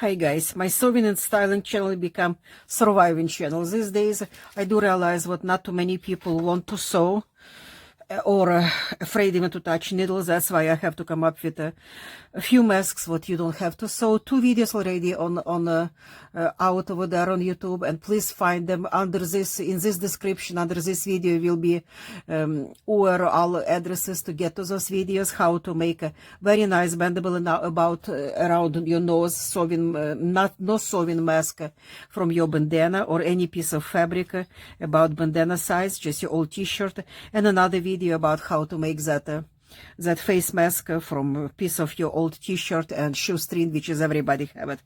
Hi guys, my sewing and styling channel become surviving channel. These days I do realize what not too many people want to sew or afraid even to touch needles. That's why I have to come up with a few masks what you don't have to sew. 2 videos already on out over there on YouTube, and please find them under this, in this description. Under this video will be URL addresses to get to those videos, how to make a very nice bendable about around your nose sewing, no sewing mask from your bandana or any piece of fabric about bandana size, just your old t-shirt, and another video about how to make that face mask from a piece of your old t-shirt and shoestring, which is everybody have it.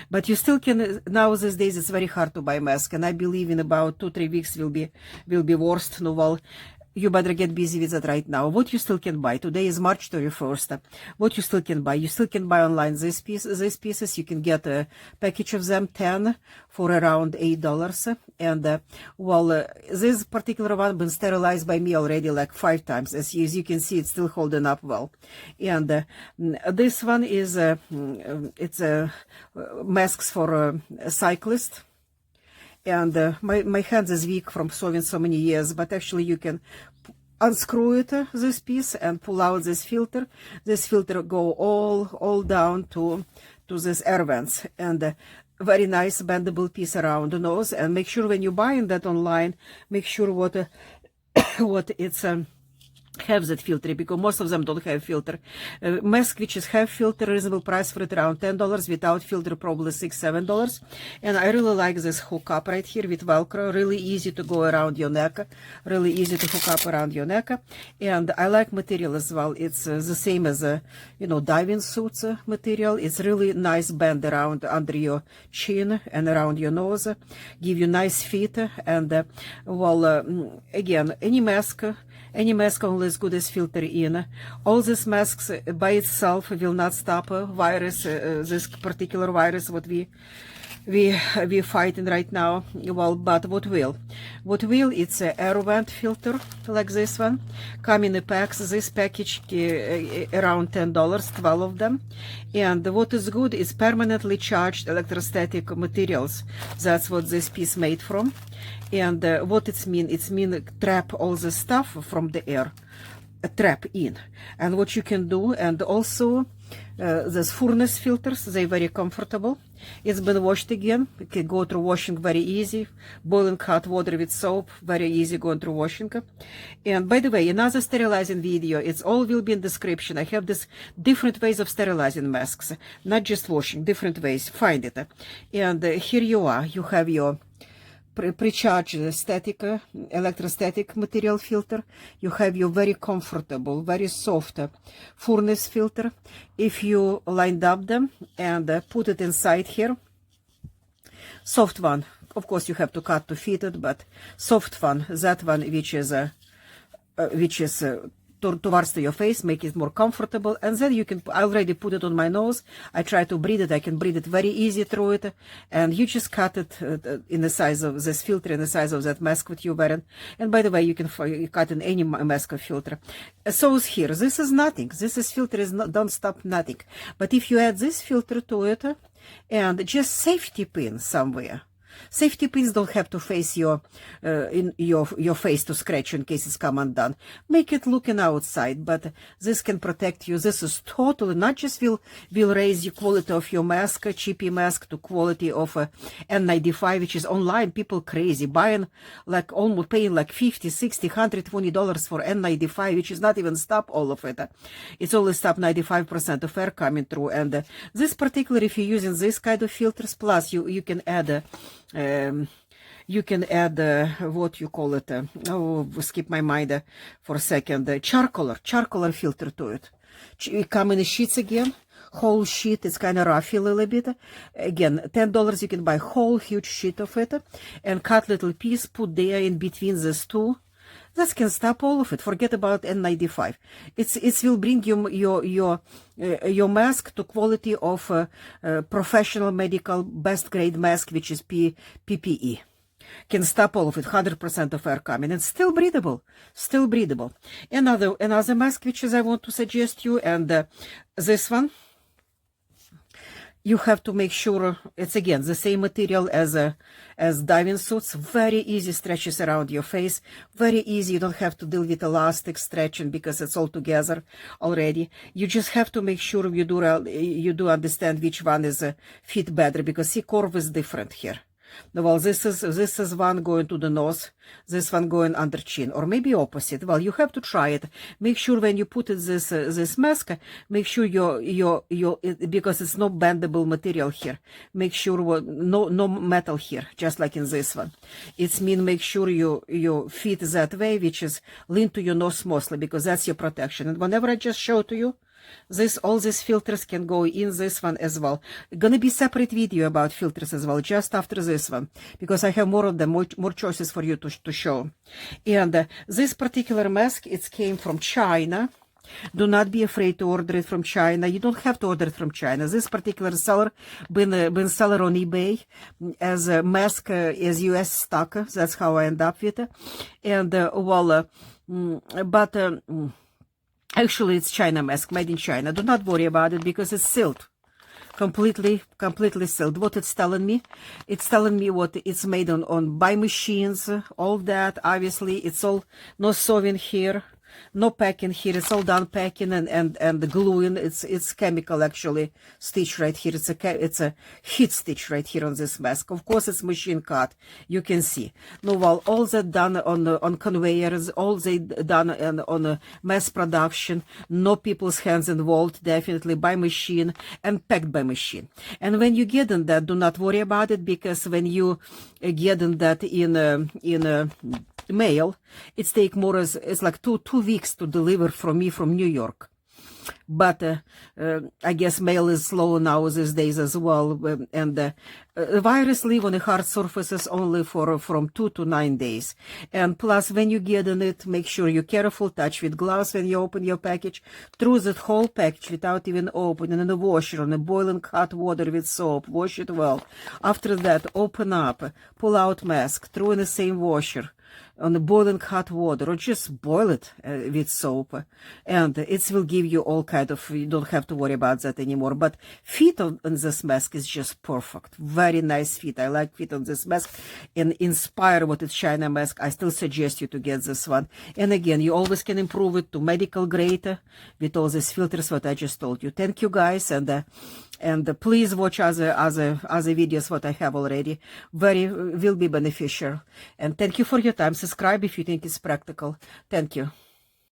But you still can, now these days it's very hard to buy mask, and I believe in about 2-3 weeks will be worst. No, well, you better get busy with that right now. What you still can buy, today is March 31st. What you still can buy, you still can buy online these pieces. You can get a package of them, 10 for around $8. And this particular one been sterilized by me already like 5 times. As you can see, it's still holding up well. And this one is it's masks for cyclists. And my hands is weak from sewing so many years, but actually you can unscrew it, this piece, and pull out this filter. This filter go all down to this air vents, and very nice bendable piece around the nose. And make sure when you're buying that online, make sure what it's have that filter, because most of them don't have filter. Mask which is have filter, reasonable price for it around $10, without filter probably $6-7. And I really like this hook up right here with Velcro, really easy to go around your neck, really easy to hook up around your neck. And I like material as well. It's the same as diving suits material. It's really nice bend around under your chin and around your nose, give you nice fit. And again, any mask only as good as filter in. All these masks by itself will not stop a virus, this particular virus what we fighting right now. Well, but what will? It's a air vent filter like this one. Come in the packs. This package around $10, 12 of them. And what is good is permanently charged electrostatic materials. That's what this piece made from. And what it's mean trap all the stuff from the air, trap in. And what you can do, and also these furnace filters, they're very comfortable. It's been washed again. You can go through washing very easy. Boiling hot water with soap, very easy going through washing. And by the way, another sterilizing video, it's all will be in description. I have this different ways of sterilizing masks, not just washing, different ways. Find it. And here you are. You have your pre-charged static electrostatic material filter. You have your very comfortable, very soft furnace filter. If you lined up them and put it inside here, soft one, of course you have to cut to fit it, but soft one, that one which is towards your face, make it more comfortable. And then you can, I already put it on my nose. I try to breathe it. I can breathe it very easy through it. And you just cut it in the size of this filter, in the size of that mask that you're wearing. And by the way, you can cut in any mask of filter. So is here. This is nothing. This filter is not, don't stop nothing. But if you add this filter to it and just safety pin somewhere, safety pins don't have to face your face to scratch in case it's come undone. Make it looking outside, but this can protect you. This is totally not just will raise the quality of your mask, a cheapy mask, to quality of a N95, which is online. People crazy buying like almost paying like $50, $60, $120 for N95, which is not even stop all of it. It's only stop 95% of air coming through. And this particular, if you're using this kind of filters, plus you can add what you call it, skip my mind for a second, charcoaler filter to it. Come in the sheets again, whole sheet. It's kind of rough a little bit. Again, $10 you can buy whole huge sheet of it and cut little piece, put there in between these two. That can stop all of it. Forget about N95. It will bring your mask to quality of professional medical best grade mask, which is PPE. Can stop all of it, 100% of air coming, and still breathable, Another mask which is I want to suggest you, and this one. You have to make sure it's again the same material as diving suits. Very easy stretches around your face. Very easy. You don't have to deal with elastic stretching because it's all together already. You just have to make sure you do understand which one is fit better, because see, curve is different here. Well, this is one going to the nose, this one going under chin, or maybe opposite. Well, you have to try it. Make sure when you put it this mask, make sure because it's no bendable material here. Make sure no metal here, just like in this one. It's mean make sure you fit that way, which is lean to your nose mostly, because that's your protection. And whenever I just show to you, all these filters can go in this one as well. Gonna be separate video about filters as well, just after this one, because I have more of them, more choices for you to show. And this particular mask, it came from China. Do not be afraid to order it from China. You don't have to order it from China. This particular seller been seller on eBay as a mask as US stock. That's how I end up with it. And actually, it's China mask, made in China. Do not worry about it because it's sealed. Completely sealed. What it's telling me? It's telling me what it's made on by machines, all that. Obviously, it's all no sewing here. No packing here. It's all done packing and the gluing. It's chemical actually stitch right here. It's a heat stitch right here on this mask. Of course, it's machine cut. You can see. No, well, all that done on conveyors. All they done on mass production. No people's hands involved. Definitely by machine and packed by machine. And when you get in that, do not worry about it, because when you get in that in mail, it's take more as it's like two weeks to deliver from me from New York. But I guess mail is slow now these days as well, and the virus live on the hard surfaces only from 2 to 9 days. And plus, when you get in it, make sure you're careful, touch with gloves when you open your package, through that whole package without even opening, in the washer, on the boiling hot water with soap, wash it well. After that, open up, pull out mask, throw in the same washer, on the boiling hot water, or just boil it with soap, and it will give you all kind of, you don't have to worry about that anymore. But fit on this mask is just perfect. Very nice fit. I like fit on this mask, and inspire what is China mask. I still suggest you to get this one. And again, you always can improve it to medical grade with all these filters what I just told you. Thank you guys, and please watch other videos what I have already. Will be beneficial. And thank you for your time. Subscribe if you think it's practical. Thank you.